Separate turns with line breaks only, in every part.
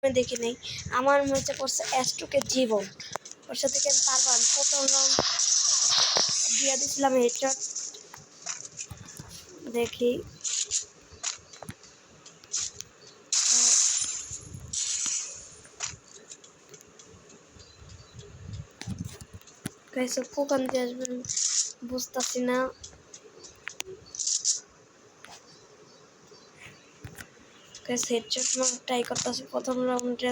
দেখি নেই আমার ম্যাচে পড়ছে অ্যাস্ট্রোকে জীবন ওর সাথে আমি পারবো আমি প্রথম রাউন্ড দিয়ে দিয়েছিলাম হেডশট দেখি গাইস কোকান দিয়ে আসবেন বুঝতেছি না গাইস হেডশট মার ট্রাই করতেছি প্রথম রাউন্ডে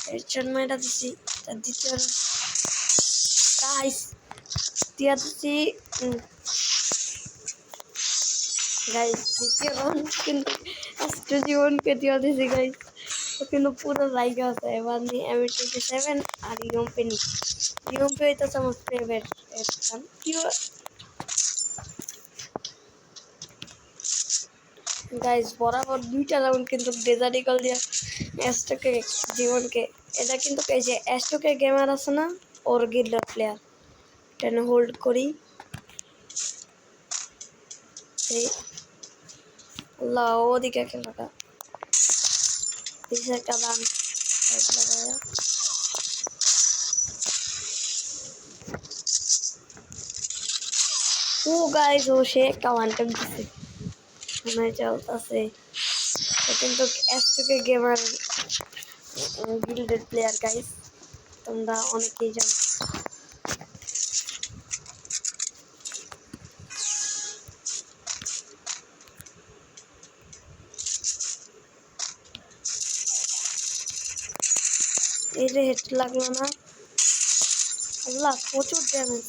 হেডশট মারা দিছি তার দ্বিতীয় গাইস দিয়া দিছি গাইস দ্বিতীয় রাউন্ড কিন্তু অ্যাস্ট্রো জীবনকে দিয়া দিছি গাইস কিন্তু পুরো জায়গা আছে এবার নিয়ে M27 আর ইয়ম্পেনি ইয়ম্পে হইতেছে আমার ফেভারিট এখন কিউ গাইস বরাবর দুইটা রাউন্ড কিন্তু ডেজার্ট ইগল দিয়ে অ্যাস্ট্রোকে জীবনকে এটা কিন্তু এই যে অ্যাস্ট্রোকে গেমার আছে না ওর গিল্ডার প্লেয়ার টেনে হোল্ড করি এই আল্লাহ ওদিকে খেলাটা দিছে একটা রান লাগায়া ও গাইস ও সে একটা ওয়ান টাইম দিছে মনে চলতেছে কিন্তু অ্যাস্ট্রোকে গেমার গিল্ডের প্লেয়ার গাইস তোমরা অনেকেই জানো এই যে হেড লাগলো না আল্লাহ প্রচুর ড্যামেজ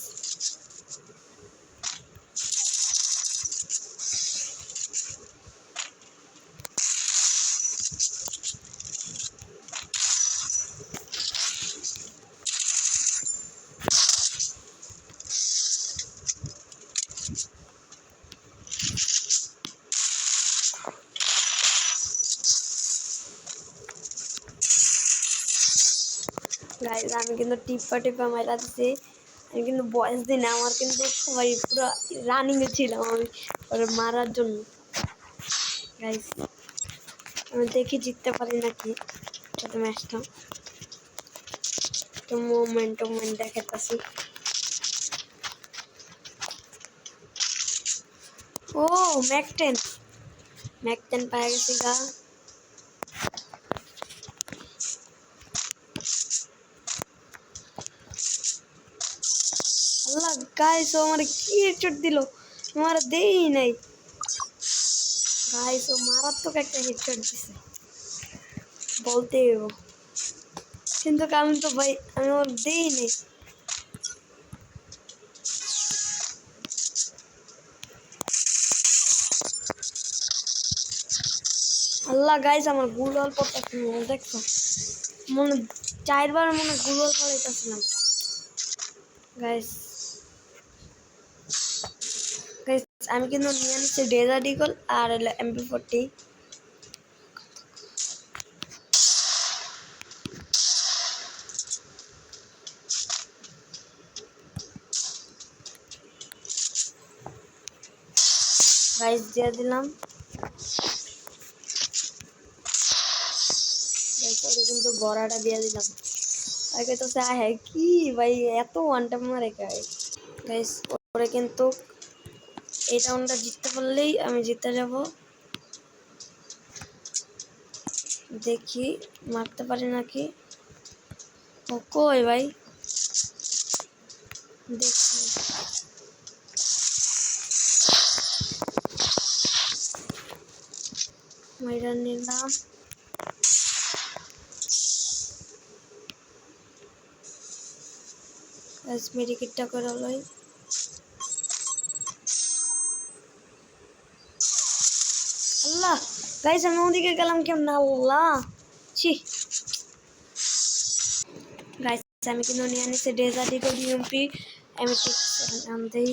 গাইস আমি কিন্তু টিপা মাইরা দিছি আমি কিন্তু বয়স দিই না আমার কিন্তু ভাই পুরো রানিংয়ে ছিলাম আমি ওরে মারার জন্য গাইস আমি দেখি জিততে পারি নাকি সাথে ম্যাচটা তো মোমেন্ট দেখাচ্ছি ও ম্যাক 10 পায়ে গেছি গা আল্লাহ গাইস ও আমার কি হেডশট দিল আমার দেই নাই গাইস ও মারাত্মক একটা হেডশট দিছে বলতে কিন্তু আমি তো ভাই আমি ওর দেই নাই আল্লাহ গাইস আমার গুলওয়াল পড়তেছে মনে দেখছো মনে 4বার মনে গুলওয়াল পড়াইতেছিলাম গাইস গাইস আমি কিন্তু নিয়ে নিচ্ছি ডেজার্ট ইগল আর MP40 গাইস দিয়ে দিলাম গাইস ওরে কিন্তু বড়াটা দিয়ে দিলাম আগে তো চাই কি ভাই এত ওয়ান টাইম মারে গাইস ওরে কিন্তু এই রাউন্ডটা জিততে পারলেই আমি জিতে যাব দেখি মারতে পারি নাকি ও কই ভাই দেখছি মাইরা নিলাম কাশ্মীরি কিটটা করে লই আল্লাহ গাইস আমি ওদিকে গেলাম কেমন আল্লাহ ছি গাইস আমি কিন্তু নিয়ে নিচ্ছি ডেজার্ট ইগল ইউএমপি আমি ঠিক আনতেই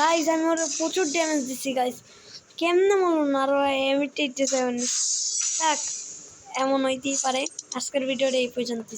গাইস আমি ওর প্রচুর ড্যামেজ দিচ্ছি গাইস, কেমনে মরুন না আরো এমিট 87 থাক, এমন হইতেই পারে। আজকের ভিডিওটা এই পর্যন্ত।